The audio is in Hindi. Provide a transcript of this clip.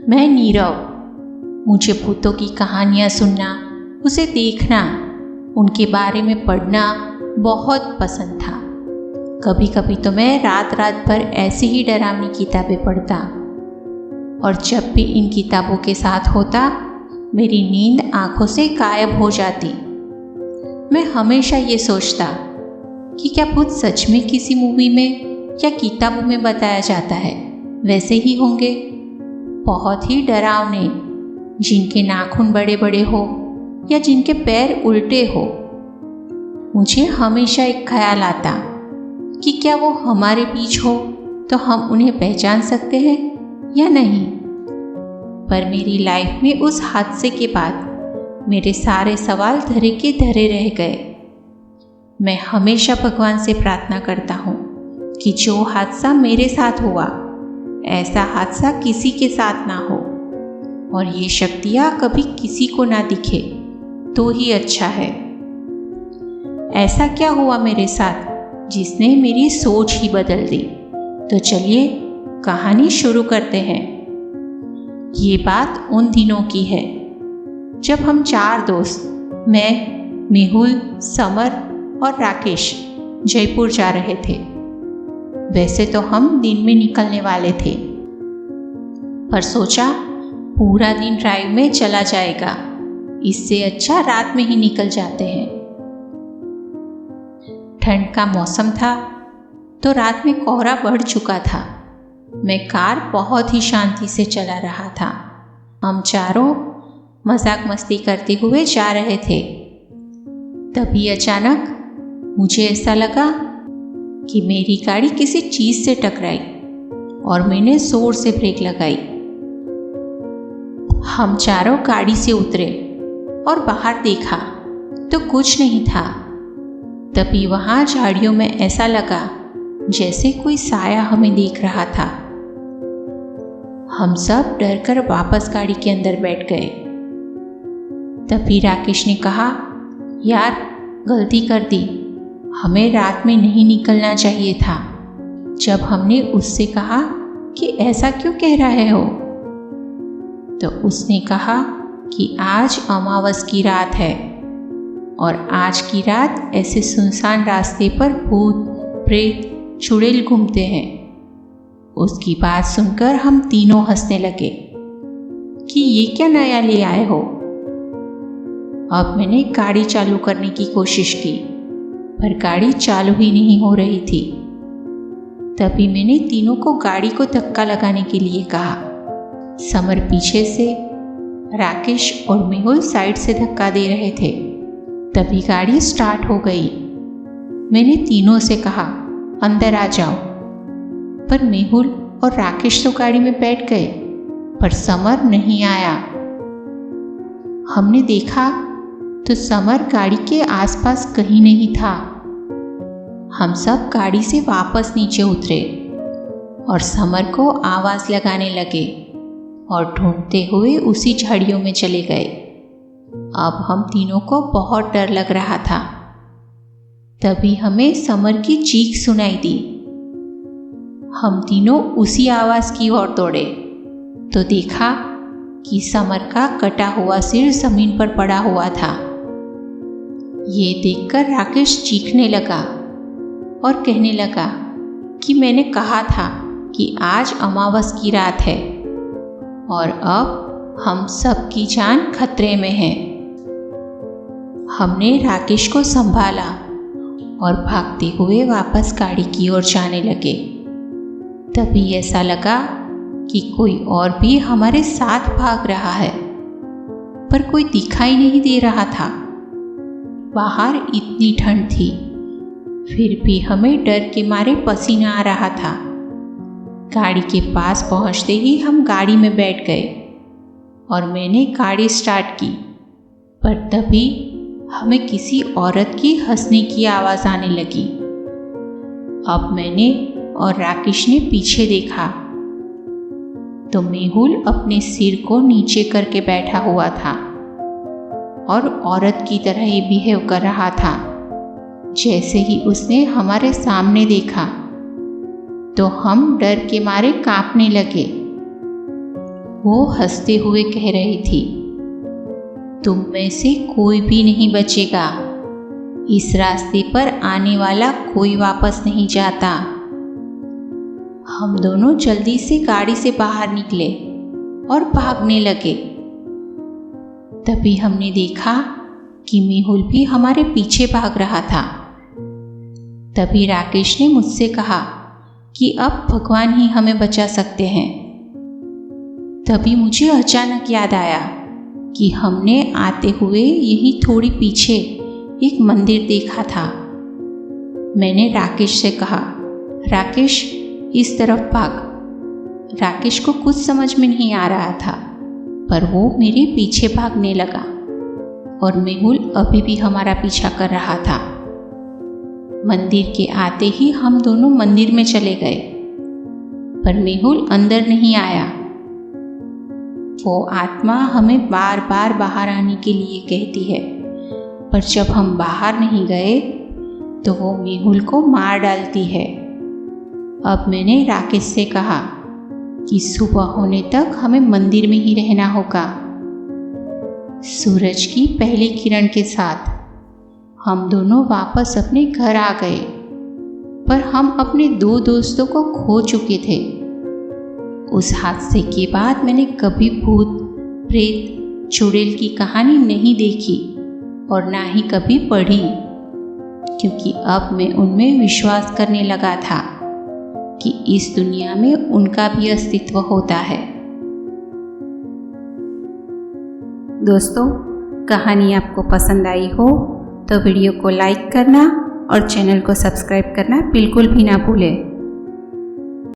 मैं नीरव। मुझे भूतों की कहानियाँ सुनना, उसे देखना, उनके बारे में पढ़ना बहुत पसंद था। कभी कभी तो मैं रात रात भर ऐसी ही डरावनी किताबें पढ़ता, और जब भी इन किताबों के साथ होता मेरी नींद आंखों से गायब हो जाती। मैं हमेशा ये सोचता कि क्या भूत सच में किसी मूवी में या किताबों में बताया जाता है वैसे ही होंगे, बहुत ही डरावने, जिनके नाखून बड़े बड़े हो या जिनके पैर उल्टे हो। मुझे हमेशा एक ख्याल आता कि क्या वो हमारे बीच हो तो हम उन्हें पहचान सकते हैं या नहीं। पर मेरी लाइफ में उस हादसे के बाद मेरे सारे सवाल धरे के धरे रह गए। मैं हमेशा भगवान से प्रार्थना करता हूँ कि जो हादसा मेरे साथ हुआ ऐसा हादसा किसी के साथ ना हो, और ये शक्तियाँ कभी किसी को ना दिखे तो ही अच्छा है। ऐसा क्या हुआ मेरे साथ जिसने मेरी सोच ही बदल दी? तो चलिए कहानी शुरू करते हैं। ये बात उन दिनों की है जब हम 4 दोस्त, मैं, मेहुल, समर और राकेश जयपुर जा रहे थे। वैसे तो हम दिन में निकलने वाले थे, पर सोचा पूरा दिन ड्राइव में चला जाएगा, इससे अच्छा रात में ही निकल जाते हैं। ठंड का मौसम था तो रात में कोहरा बढ़ चुका था। मैं कार बहुत ही शांति से चला रहा था। हम चारों मजाक मस्ती करते हुए जा रहे थे। तभी अचानक मुझे ऐसा लगा कि मेरी गाड़ी किसी चीज से टकराई और मैंने जोर से ब्रेक लगाई। हम चारों गाड़ी से उतरे और बाहर देखा तो कुछ नहीं था। तभी वहां झाड़ियों में ऐसा लगा जैसे कोई साया हमें देख रहा था। हम सब डरकर वापस गाड़ी के अंदर बैठ गए। तभी राकेश ने कहा, यार गलती कर दी, हमें रात में नहीं निकलना चाहिए था। जब हमने उससे कहा कि ऐसा क्यों कह रहे हो, तो उसने कहा कि आज अमावस की रात है और आज की रात ऐसे सुनसान रास्ते पर भूत, प्रेत, चुड़ैल घूमते हैं। उसकी बात सुनकर हम तीनों हंसने लगे कि ये क्या नया ले आए हो। अब मैंने गाड़ी चालू करने की कोशिश की, पर गाड़ी चालू ही नहीं हो रही थी। तभी मैंने तीनों को गाड़ी को धक्का लगाने के लिए कहा। समर पीछे से, राकेश और मेहुल साइड से धक्का दे रहे थे। तभी गाड़ी स्टार्ट हो गई। मैंने तीनों से कहा, अंदर आ जाओ, पर मेहुल और राकेश तो गाड़ी में बैठ गए, पर समर नहीं आया। हमने देखा तो समर गाड़ी के आसपास कहीं नहीं था। हम सब गाड़ी से वापस नीचे उतरे और समर को आवाज लगाने लगे और ढूंढते हुए उसी झाड़ियों में चले गए। अब हम तीनों को बहुत डर लग रहा था। तभी हमें समर की चीख सुनाई दी। हम तीनों उसी आवाज की ओर दौड़े तो देखा कि समर का कटा हुआ सिर जमीन पर पड़ा हुआ था। ये देखकर राकेश चीखने लगा और कहने लगा कि मैंने कहा था कि आज अमावस की रात है और अब हम सब की जान खतरे में है। हमने राकेश को संभाला और भागते हुए वापस गाड़ी की ओर जाने लगे। तभी ऐसा लगा कि कोई और भी हमारे साथ भाग रहा है, पर कोई दिखाई नहीं दे रहा था। बाहर इतनी ठंड थी, फिर भी हमें डर के मारे पसीना आ रहा था। गाड़ी के पास पहुंचते ही हम गाड़ी में बैठ गए और मैंने गाड़ी स्टार्ट की, पर तभी हमें किसी औरत की हंसने की आवाज़ आने लगी। अब मैंने और राकेश ने पीछे देखा तो मेहुल अपने सिर को नीचे करके बैठा हुआ था और औरत की तरह ही बिहेव कर रहा था। जैसे ही उसने हमारे सामने देखा तो हम डर के मारे कांपने लगे। वो हंसते हुए कह रही थी, तुम में से कोई भी नहीं बचेगा। इस रास्ते पर आने वाला कोई वापस नहीं जाता। हम दोनों जल्दी से गाड़ी से बाहर निकले और भागने लगे। तभी हमने देखा कि मेहुल भी हमारे पीछे भाग रहा था। तभी राकेश ने मुझसे कहा कि अब भगवान ही हमें बचा सकते हैं। तभी मुझे अचानक याद आया कि हमने आते हुए यहीं थोड़ी पीछे एक मंदिर देखा था। मैंने राकेश से कहा, राकेश इस तरफ भाग। राकेश को कुछ समझ में नहीं आ रहा था, पर वो मेरे पीछे भागने लगा और मेहुल अभी भी हमारा पीछा कर रहा था। मंदिर के आते ही हम दोनों मंदिर में चले गए, पर मेहुल अंदर नहीं आया। वो आत्मा हमें बार बार बाहर आने के लिए कहती है, पर जब हम बाहर नहीं गए तो वो मेहुल को मार डालती है। अब मैंने राकेश से कहा कि सुबह होने तक हमें मंदिर में ही रहना होगा। सूरज की पहली किरण के साथ हम दोनों वापस अपने घर आ गए, पर हम अपने 2 दोस्तों को खो चुके थे। उस हादसे के बाद मैंने कभी भूत, प्रेत, चुड़ैल की कहानी नहीं देखी और ना ही कभी पढ़ी, क्योंकि अब मैं उनमें विश्वास करने लगा था कि इस दुनिया में उनका भी अस्तित्व होता है। दोस्तों, कहानी आपको पसंद आई हो तो वीडियो को लाइक करना और चैनल को सब्सक्राइब करना बिल्कुल भी ना भूलें।